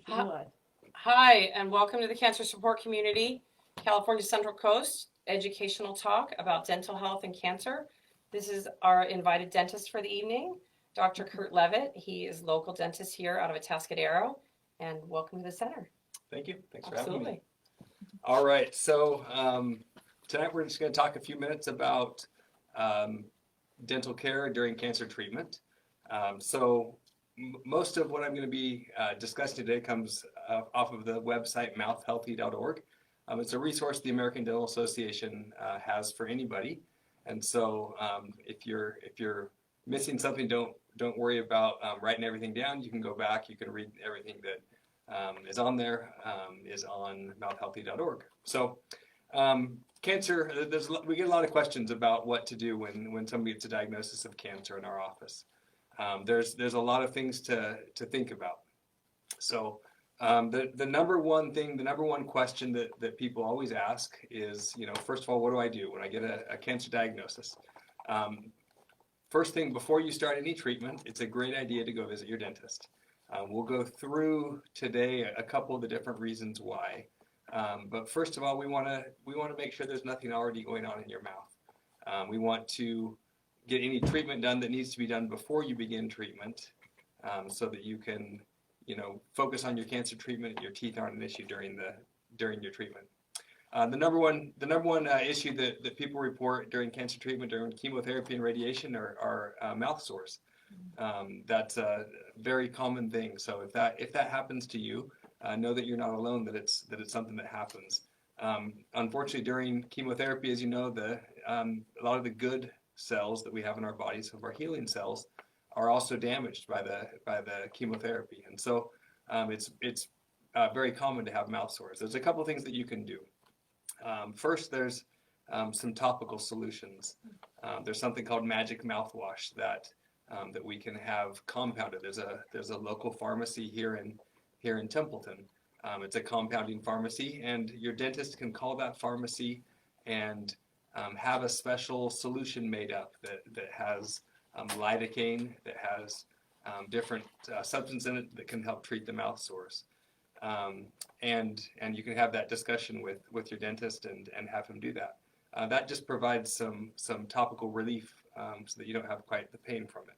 Hi, and welcome to the Cancer Support Community, California Central Coast educational talk about dental health and cancer. This is our invited dentist for the evening, Dr. Kurt Leavitt. He is local dentist here out of Atascadero, and welcome to the center. Thank you. Thanks for Absolutely. having me. All right. So tonight we're just going to talk a few minutes about dental care during cancer treatment. Most of what I'm going to be discussing today comes off of the website mouthhealthy.org. It's a resource the American Dental Association has for anybody. And so if you're missing something, don't worry about writing everything down. You can go back. You can read everything that is on there, is on mouthhealthy.org. So cancer, we get a lot of questions about what to do when somebody gets a diagnosis of cancer in our office. There's a lot of things to think about. So the number one question that people always ask is, first of all, what do I do when I get a cancer diagnosis? First thing, before you start any treatment, it's a great idea to go visit your dentist. We'll go through today a couple of the different reasons why. But first of all, we want to make sure there's nothing already going on in your mouth. We want to get any treatment done that needs to be done before you begin treatment, so that you can, focus on your cancer treatment. Your teeth aren't an issue during your treatment. The number one issue that people report during cancer treatment, during chemotherapy and radiation, are mouth sores. That's a very common thing. So if that happens to you, know that you're not alone. That it's something that happens. Unfortunately, during chemotherapy, as you know, a lot of the good cells that we have in our bodies, of our healing cells, are also damaged by the chemotherapy, and so it's very common to have mouth sores. There's a couple of things that you can do. First, there's some topical solutions. There's something called magic mouthwash that we can have compounded. There's a local pharmacy here in Templeton. It's a compounding pharmacy, and your dentist can call that pharmacy and have a special solution made up that has lidocaine, that has different substances in it that can help treat the mouth sores. And you can have that discussion with your dentist and have him do that. That just provides some topical relief so that you don't have quite the pain from it.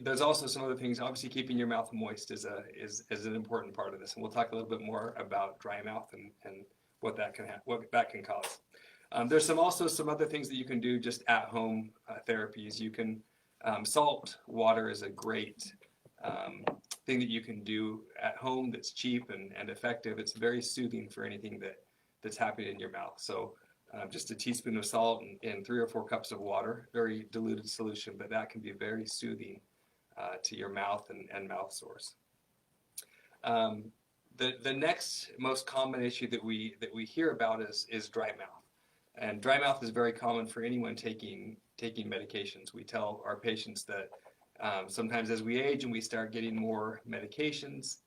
There's also some other things. Obviously, keeping your mouth moist is an important part of this, and we'll talk a little bit more about dry mouth and what that can cause. There's also some other things that you can do just at home therapies. You can salt water is a great thing that you can do at home that's cheap and effective. It's very soothing for anything that's happening in your mouth. So just a teaspoon of salt in 3 or 4 cups of water, very diluted solution, but that can be very soothing to your mouth and mouth sores. The next most common issue that we hear about is dry mouth, and dry mouth is very common for anyone taking medications. We tell our patients that sometimes as we age and we start getting more medications,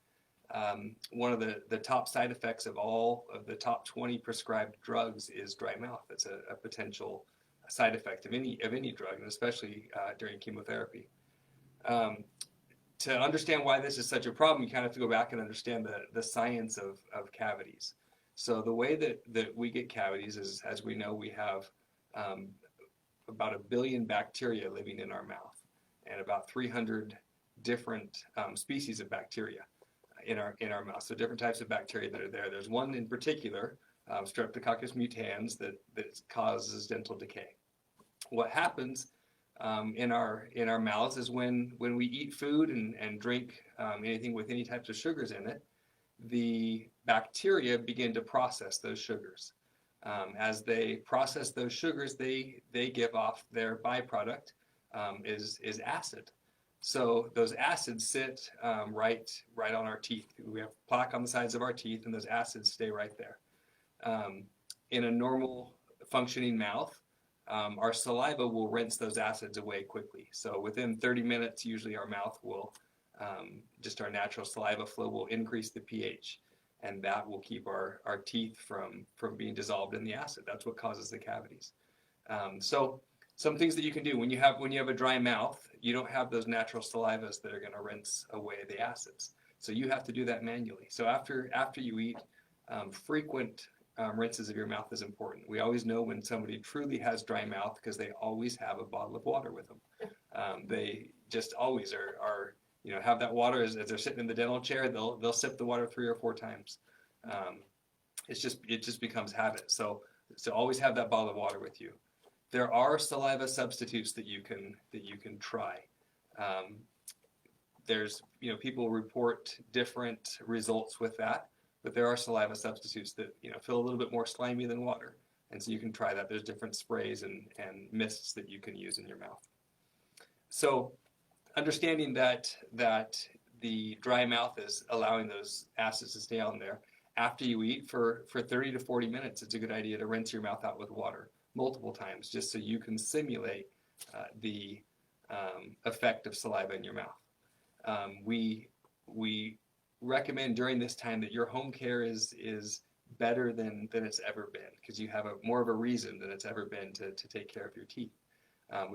one of the top side effects of all of the top 20 prescribed drugs is dry mouth. It's a potential side effect of any drug, and especially during chemotherapy. To understand why this is such a problem, you kind of have to go back and understand the science of cavities. So the way that we get cavities is, as we know, we have about 1 billion bacteria living in our mouth, and about 300 different species of bacteria in our mouth. So different types of bacteria that are there. There's one in particular, Streptococcus mutans, that causes dental decay. What happens in our mouths is when we eat food and drink anything with any types of sugars in it, the bacteria begin to process those sugars. As they process those sugars, they give off their byproduct is acid. So those acids sit right on our teeth. We have plaque on the sides of our teeth, and those acids stay right there. In a normal functioning mouth, our saliva will rinse those acids away quickly. So within 30 minutes, usually our mouth will, just our natural saliva flow will increase the pH, and that will keep our teeth from being dissolved in the acid. That's what causes the cavities. So some things that you can do when you have a dry mouth, you don't have those natural salivas that are going to rinse away the acids. So you have to do that manually. So after you eat, frequent rinses of your mouth is important. We always know when somebody truly has dry mouth because they always have a bottle of water with them. They just always are have that water as they're sitting in the dental chair. They'll sip the water 3 or 4 times. It just becomes habit. So always have that bottle of water with you. There are saliva substitutes that you can try. There's people report different results with that, but there are saliva substitutes that feel a little bit more slimy than water, and so you can try that. There's different sprays and mists that you can use in your mouth. So understanding that the dry mouth is allowing those acids to stay on there. After you eat for 30 to 40 minutes, it's a good idea to rinse your mouth out with water multiple times, just so you can simulate the effect of saliva in your mouth. We recommend during this time that your home care is better than it's ever been, because you have more of a reason than it's ever been to take care of your teeth.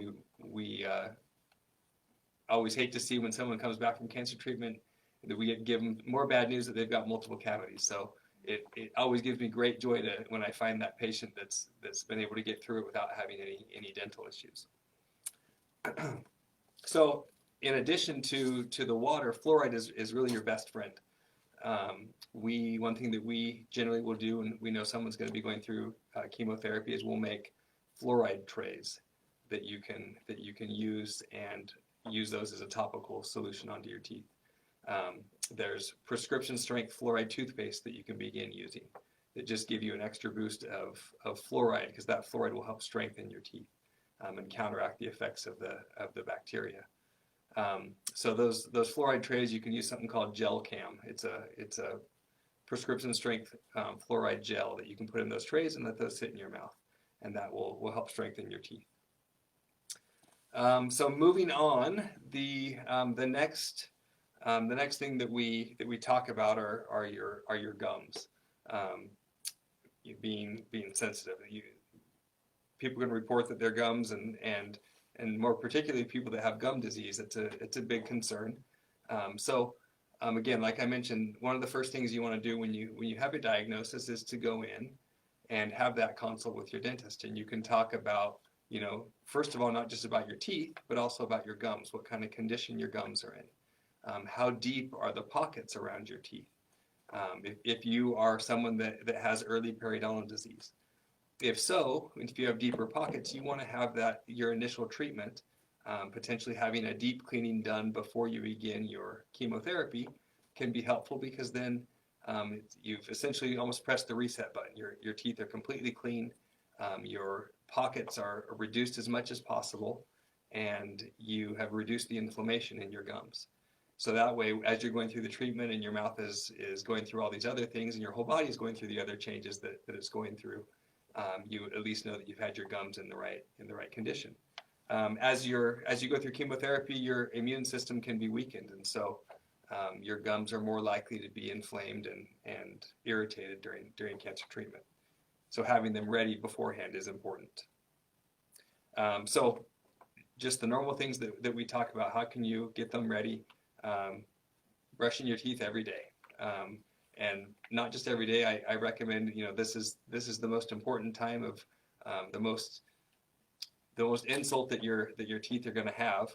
We always hate to see when someone comes back from cancer treatment that we give them more bad news that they've got multiple cavities. So it always gives me great joy when I find that patient that's been able to get through it without having any dental issues. So in addition to the water, fluoride is really your best friend. One thing that we generally will do, and we know someone's going to be going through chemotherapy, is we'll make fluoride trays that you can use and use those as a topical solution onto your teeth. There's prescription strength fluoride toothpaste that you can begin using that just give you an extra boost of fluoride, because that fluoride will help strengthen your teeth and counteract the effects of the bacteria. So those fluoride trays, you can use something called Gel Cam. It's a prescription strength fluoride gel that you can put in those trays and let those sit in your mouth, and that will help strengthen your teeth. So moving on, the next thing that we talk about are your gums. Being sensitive. People can report that their gums and more particularly people that have gum disease, it's a big concern. Again, like I mentioned, one of the first things you want to do when you have a diagnosis is to go in and have that consult with your dentist, and you can talk about, first of all, not just about your teeth, but also about your gums, what kind of condition your gums are in. How deep are the pockets around your teeth? If you are someone that has early periodontal disease. If so, if you have deeper pockets, you want to have your initial treatment, potentially having a deep cleaning done before you begin your chemotherapy can be helpful, because then you've essentially almost pressed the reset button. Your teeth are completely clean, your pockets are reduced as much as possible, and you have reduced the inflammation in your gums. So that way, as you're going through the treatment and your mouth is going through all these other things and your whole body is going through the other changes that it's going through, you at least know that you've had your gums in the right condition. As you go through chemotherapy, your immune system can be weakened, and so your gums are more likely to be inflamed and irritated during cancer treatment. So having them ready beforehand is important. So just the normal things that we talk about, how can you get them ready? Brushing your teeth every day. And not just every day. I recommend, this is the most important time of the most insult that your teeth are going to have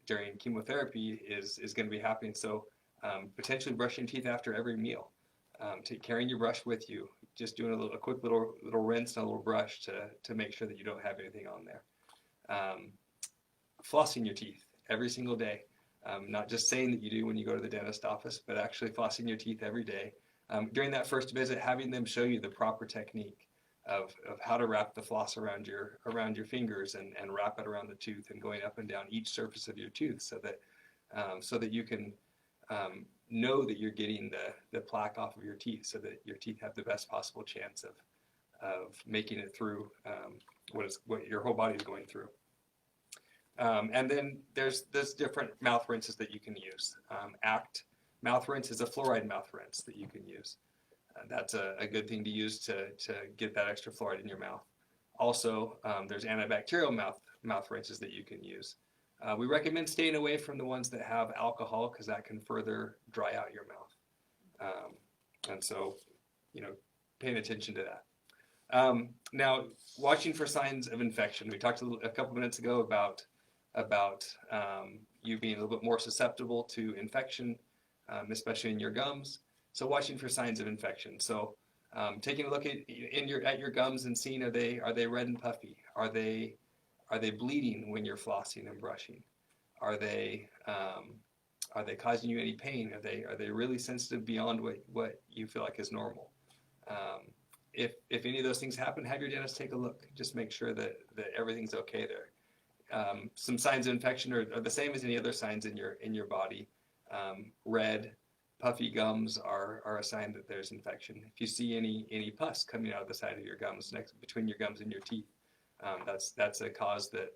during chemotherapy is going to be happening. So potentially brushing teeth after every meal, carrying your brush with you, just doing a quick little rinse and a little brush to make sure that you don't have anything on there. Flossing your teeth every single day. Not just saying that you do when you go to the dentist office, but actually flossing your teeth every day. During that first visit, having them show you the proper technique of how to wrap the floss around your fingers and wrap it around the tooth and going up and down each surface of your tooth, so that you can know that you're getting the plaque off of your teeth, so that your teeth have the best possible chance of making it through what your whole body is going through. And then there's different mouth rinses that you can use. ACT mouth rinse is a fluoride mouth rinse that you can use. That's a good thing to use to get that extra fluoride in your mouth. Also, there's antibacterial mouth rinses that you can use. We recommend staying away from the ones that have alcohol because that can further dry out your mouth. And so, paying attention to that. Now, watching for signs of infection. We talked a couple minutes ago about you being a little bit more susceptible to infection, especially in your gums. So watching for signs of infection. So taking a look at your gums and seeing are they red and puffy? Are they bleeding when you're flossing and brushing? Are they causing you any pain? Are they really sensitive beyond what you feel like is normal? If any of those things happen, have your dentist take a look. Just make sure that everything's okay there. Some signs of infection are the same as any other signs in your body. Red, puffy gums are a sign that there's infection. If you see any pus coming out of the side of your gums, between your gums and your teeth, that's a cause that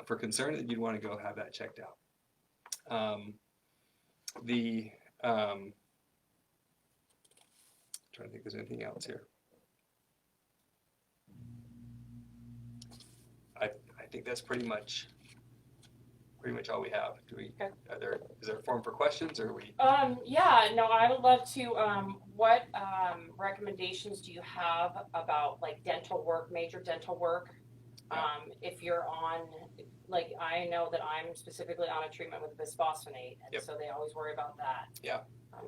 for concern that you'd want to go have that checked out. Trying to think if there's anything else here. I think that's pretty much all we have. Okay. Is there a form for questions, or are we? Yeah, no, I would love to, what recommendations do you have about like dental work, major dental work? If you're on, like, I know that I'm specifically on a treatment with bisphosphonate, and Yep. so they always worry about that. Yeah.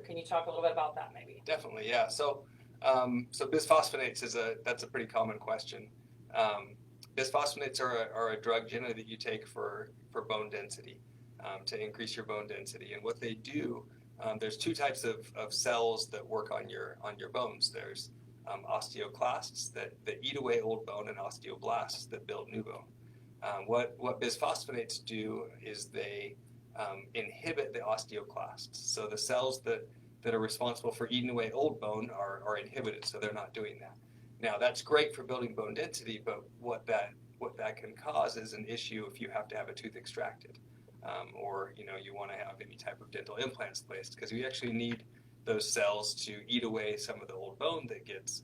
Can you talk a little bit about that maybe? Definitely, yeah. So bisphosphonates that's a pretty common question. Bisphosphonates are a drug generally that you take for bone density, to increase your bone density. And what they do, there's two types of cells that work on your bones. There's osteoclasts that eat away old bone, and osteoblasts that build new bone. What bisphosphonates do is they inhibit the osteoclasts. So the cells that are responsible for eating away old bone are inhibited, so they're not doing that. Now that's great for building bone density, but what that can cause is an issue if you have to have a tooth extracted, or you want to have any type of dental implants placed, because you actually need those cells to eat away some of the old bone that gets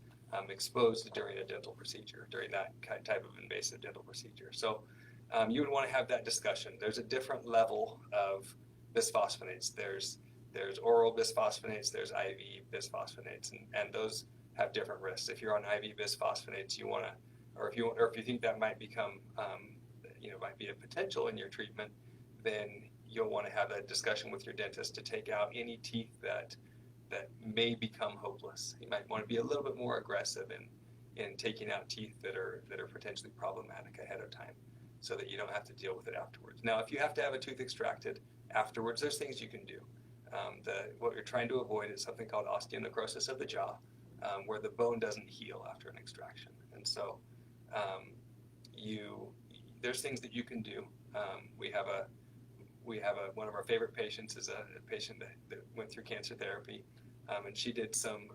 exposed during a dental procedure, during that type of invasive dental procedure. So you would want to have that discussion. There's a different level of bisphosphonates. There's oral bisphosphonates, there's IV bisphosphonates, and those have different risks. If you're on IV bisphosphonates, you want to, or if you think that might become, might be a potential in your treatment, then you'll want to have that discussion with your dentist to take out any teeth that may become hopeless. You might want to be a little bit more aggressive in taking out teeth that are potentially problematic ahead of time, so that you don't have to deal with it afterwards. Now, if you have to have a tooth extracted afterwards, there's things you can do. What you're trying to avoid is something called osteonecrosis of the jaw, where the bone doesn't heal after an extraction. And so there's things that you can do. We have one of our favorite patients is a patient that went through cancer therapy, and she did some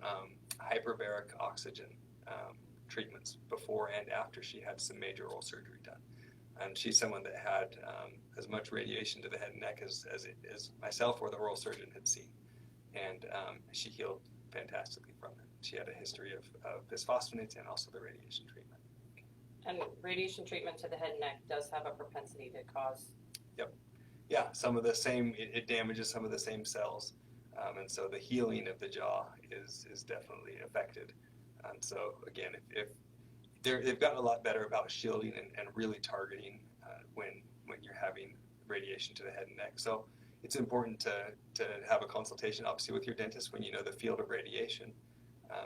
hyperbaric oxygen treatments before and after she had some major oral surgery done. And she's someone that had as much radiation to the head and neck as myself or the oral surgeon had seen. And she healed fantastically from it. She had a history of bisphosphonates and also the radiation treatment. And radiation treatment to the head and neck does have a propensity to cause. Yep. Yeah, some of the same, it damages some of the same cells. And so the healing of the jaw is definitely affected. And so again, if they've gotten a lot better about shielding and really targeting when you're having radiation to the head and neck. So it's important to have a consultation, obviously, with your dentist when you know the field of radiation.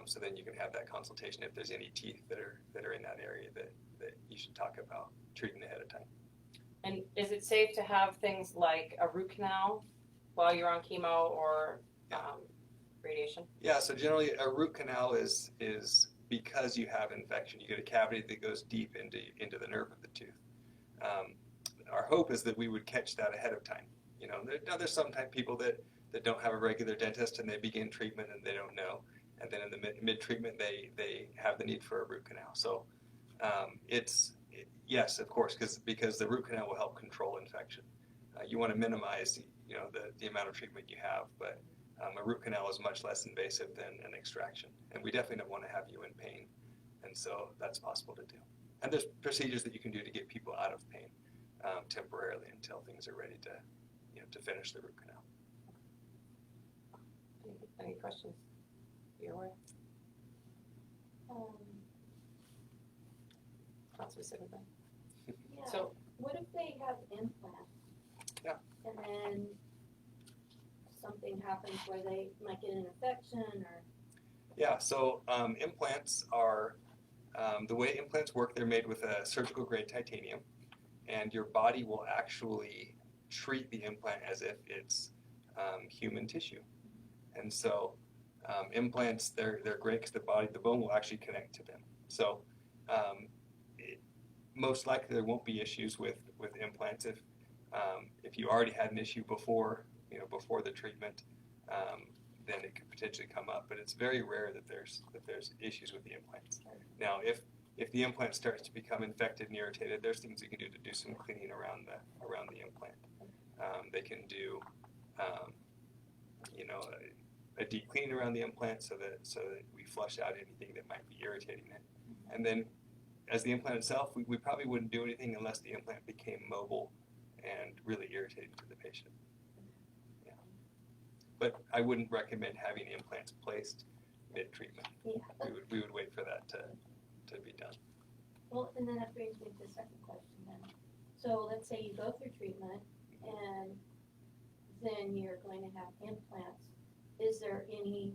So then you can have that consultation if there's any teeth that are in that area that you should talk about treating ahead of time. And is it safe to have things like a root canal while you're on chemo or radiation? Yeah, so generally a root canal is because you have infection. You get a cavity that goes deep into the nerve of the tooth. Our hope is that we would catch that ahead of time. There's some people that don't have a regular dentist and they begin treatment and they don't know. And then in the mid-treatment, they have the need for a root canal. So yes, of course, because the root canal will help control infection. You want to minimize, the amount of treatment you have, but a root canal is much less invasive than an extraction. And we definitely don't want to have you in pain. And so that's possible to do. And there's procedures that you can do to get people out of pain temporarily until things are ready to, to finish the root canal. Any questions? Your way? Not specifically. Yeah. So, What if they have implants? Yeah. And then something happens where they might get an infection or, Yeah, so implants are, the way implants work, they're made with a surgical grade titanium, and your body will actually treat the implant as if it's human tissue. And so implants, they're great because the bone will actually connect to them. So most likely there won't be issues with implants if you already had an issue before, before the treatment. Then it could potentially come up, but it's very rare that there's issues with the implants. Now, if the implant starts to become infected and irritated, there's things you can do to do some cleaning around the implant. They can do, a deep cleaning around the implant so that we flush out anything that might be irritating it. And then, as the implant itself, we probably wouldn't do anything unless the implant became mobile and really irritating to the patient. But I wouldn't recommend having implants placed mid-treatment. yeah. We would wait for that to be done. Well, and then that brings me to the second question then. So let's say you go through treatment and then you're going to have implants. Is there any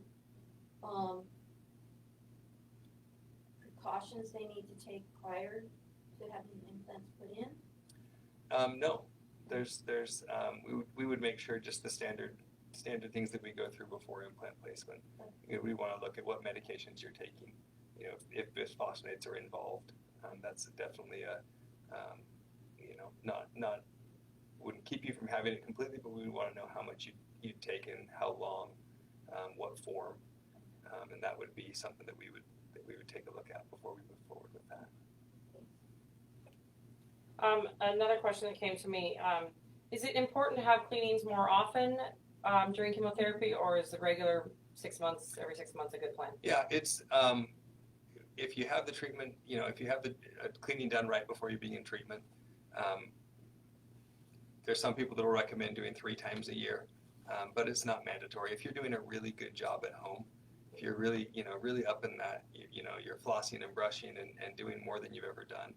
precautions they need to take prior to having the implants put in? No, we would make sure just the standard things that we go through before implant placement. We want to look at what medications you're taking. If bisphosphonates are involved, that's definitely not wouldn't keep you from having it completely, but we would want to know how much you'd taken, how long, what form, and that would be something that we would take a look at before we move forward with that. another question that came to me, is it important to have cleanings more often during chemotherapy, or is the regular every 6 months a good plan? Yeah, it's if you have the treatment, if you have the cleaning done right before you begin treatment, there's some people that will recommend doing 3 times a year, but it's not mandatory. If you're doing a really good job at home, if you're really, really up in that, you're flossing and brushing and doing more than you've ever done,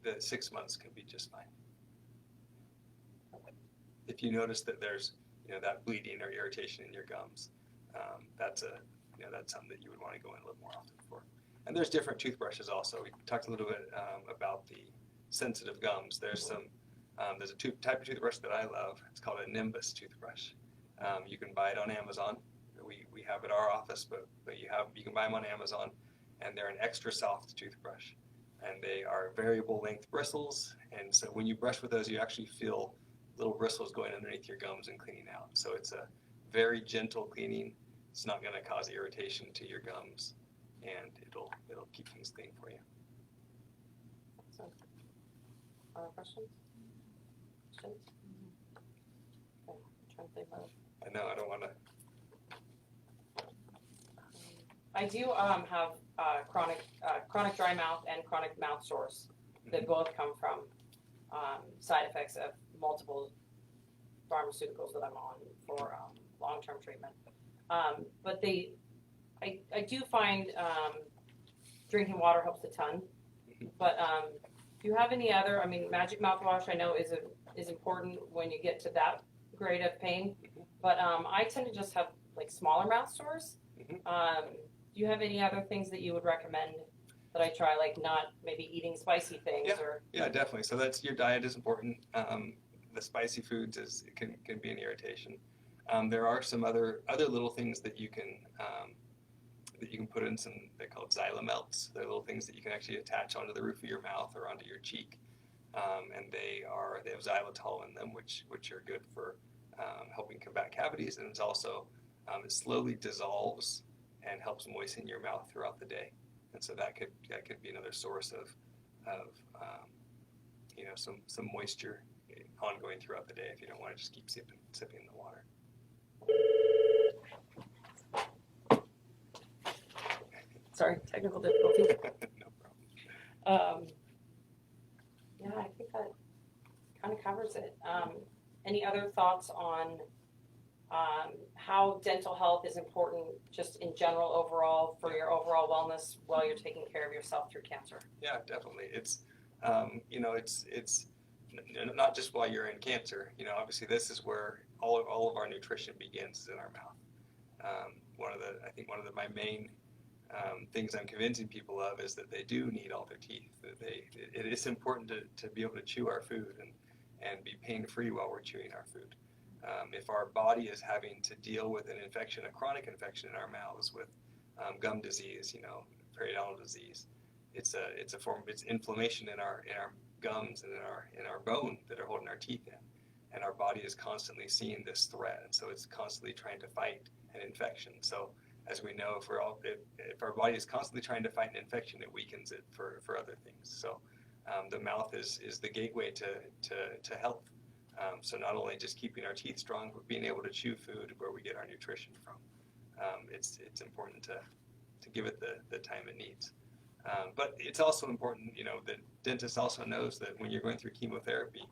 the 6 months can be just fine. If you notice that there's, that bleeding or irritation in your gums, that's something that you would want to go in a little more often for. And there's different toothbrushes also. We talked a little bit about the sensitive gums. There's a type of toothbrush that I love. It's called a Nimbus toothbrush. You can buy it on Amazon. We have it at our office, but you can buy them on Amazon, and they're an extra soft toothbrush. And they are variable length bristles, and so when you brush with those, you actually feel little bristles going underneath your gums and cleaning out. So it's a very gentle cleaning. It's not going to cause irritation to your gums, and it'll keep things clean for you. So, other questions? Okay, I'm trying to think about it. I know I don't want to. I do have chronic dry mouth and chronic mouth sores that both come from side effects of multiple pharmaceuticals that I'm on for long-term treatment. But I do find drinking water helps a ton. But do you have any other? I mean, Magic mouthwash I know is important when you get to that grade of pain. But I tend to just have like smaller mouth sores. Do you have any other things that you would recommend that I try, like not maybe eating spicy things? Yeah, definitely. So that's your diet is important. The spicy foods can be an irritation. There are some other little things that you can put in some. They're called xylomelts. They're little things that you can actually attach onto the roof of your mouth or onto your cheek, and they have xylitol in them, which are good for helping combat cavities, and it's also it slowly dissolves and helps moisten your mouth throughout the day, and so that could be another source of some moisture ongoing throughout the day if you don't want to just keep sipping the water. Sorry, technical difficulties. No problem. Yeah, I think that kind of covers it. Any other thoughts on how dental health is important just in general overall for your overall wellness while you're taking care of yourself through cancer? Yeah, definitely. It's not just while you're in cancer. Obviously this is where all of our nutrition begins, is in our mouth. My main things I'm convincing people of is that they do need all their teeth. That it is important to be able to chew our food and be pain-free while we're chewing our food. If our body is having to deal with an infection, a chronic infection in our mouths with gum disease, periodontal disease, it's inflammation in our gums and in our bone that are holding our teeth in, and our body is constantly seeing this threat, and so it's constantly trying to fight an infection. So as we know, if our body is constantly trying to fight an infection, it weakens it for other things. So the mouth is the gateway to health. So not only just keeping our teeth strong, but being able to chew food where we get our nutrition from. It's important to give it the time it needs. But it's also important, the dentist also knows that when you're going through chemotherapy,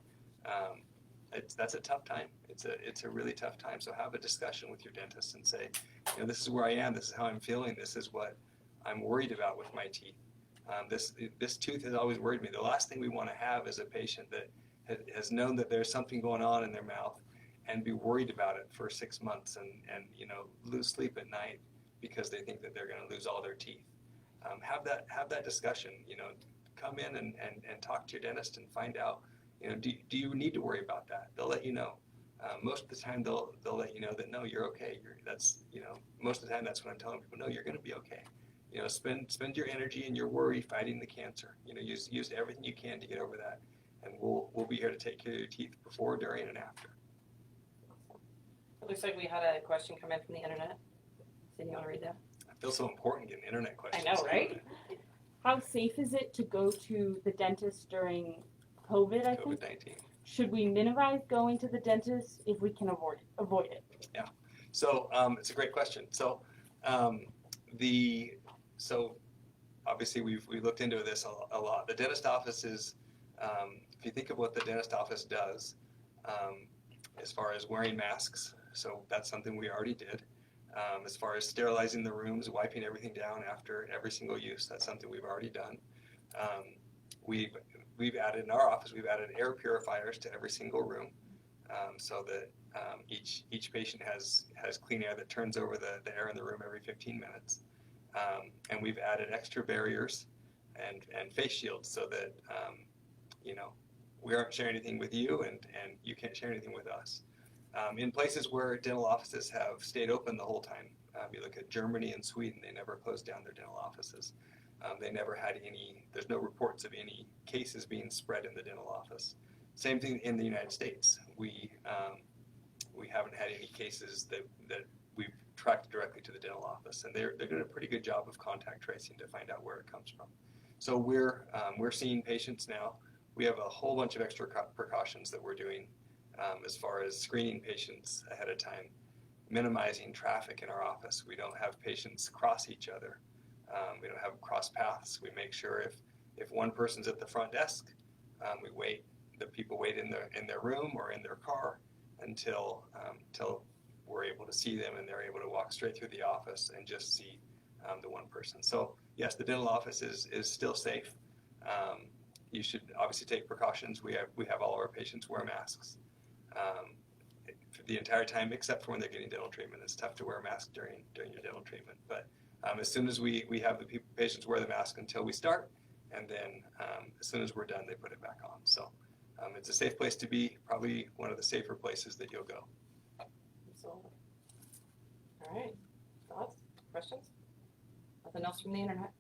that's a tough time. It's a really tough time. So have a discussion with your dentist and say, this is where I am. This is how I'm feeling. This is what I'm worried about with my teeth. This tooth has always worried me. The last thing we want to have is a patient that has known that there's something going on in their mouth and be worried about it for 6 months and lose sleep at night because they think that they're going to lose all their teeth. Have that discussion. Come in and talk to your dentist and find out. Do you need to worry about that? They'll let you know. Most of the time they'll let you know that no, you're okay. Most of the time that's what I'm telling people. No, you're going to be okay. Spend your energy and your worry fighting the cancer. Use everything you can to get over that, and we'll be here to take care of your teeth before, during, and after. It looks like we had a question come in from the internet. So you want to read that? I feel so important getting internet questions. I know, right? How safe is it to go to the dentist during COVID, I think? COVID-19. Should we minimize going to the dentist if we can avoid it? Yeah. So it's a great question. So obviously we looked into this a lot. The dentist office is, if you think of what the dentist office does, as far as wearing masks, so that's something we already did. As far as sterilizing the rooms, wiping everything down after every single use, that's something we've already done. We've added in our office, we've added air purifiers to every single room, so that each patient has clean air that turns over the air in the room every 15 minutes. And we've added extra barriers and face shields so that we aren't sharing anything with you and you can't share anything with us. In places where dental offices have stayed open the whole time, you look at Germany and Sweden, they never closed down their dental offices. They never had there's no reports of any cases being spread in the dental office. Same thing in the United States. We haven't had any cases that we've tracked directly to the dental office, and they're doing a pretty good job of contact tracing to find out where it comes from. So we're seeing patients now. We have a whole bunch of extra precautions that we're doing as far as screening patients ahead of time, minimizing traffic in our office. We don't have patients cross each other. We don't have cross paths. We make sure if one person's at the front desk, the people wait in their room or in their car until we're able to see them and they're able to walk straight through the office and just see the one person. So yes, the dental office is still safe. You should obviously take precautions. We have all of our patients wear masks for the entire time, except for when they're getting dental treatment. It's tough to wear a mask during your dental treatment, but as soon as we have the patients wear the mask until we start, and then as soon as we're done, they put it back on. So it's a safe place to be, probably one of the safer places that you'll go. Absolutely. All right. Thoughts? Questions? Nothing else from the internet?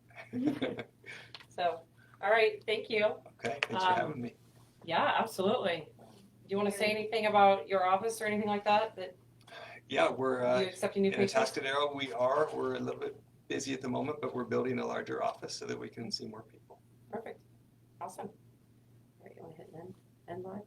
So, all right. Thank you. Okay, thanks for having me. Yeah, absolutely. Do you want to say anything about your office or anything like that? Yeah, we're you accepting new in patients? Atascadero. We're a little bit busy at the moment, but we're building a larger office so that we can see more people. Perfect. Awesome. All right, you want to hit end live?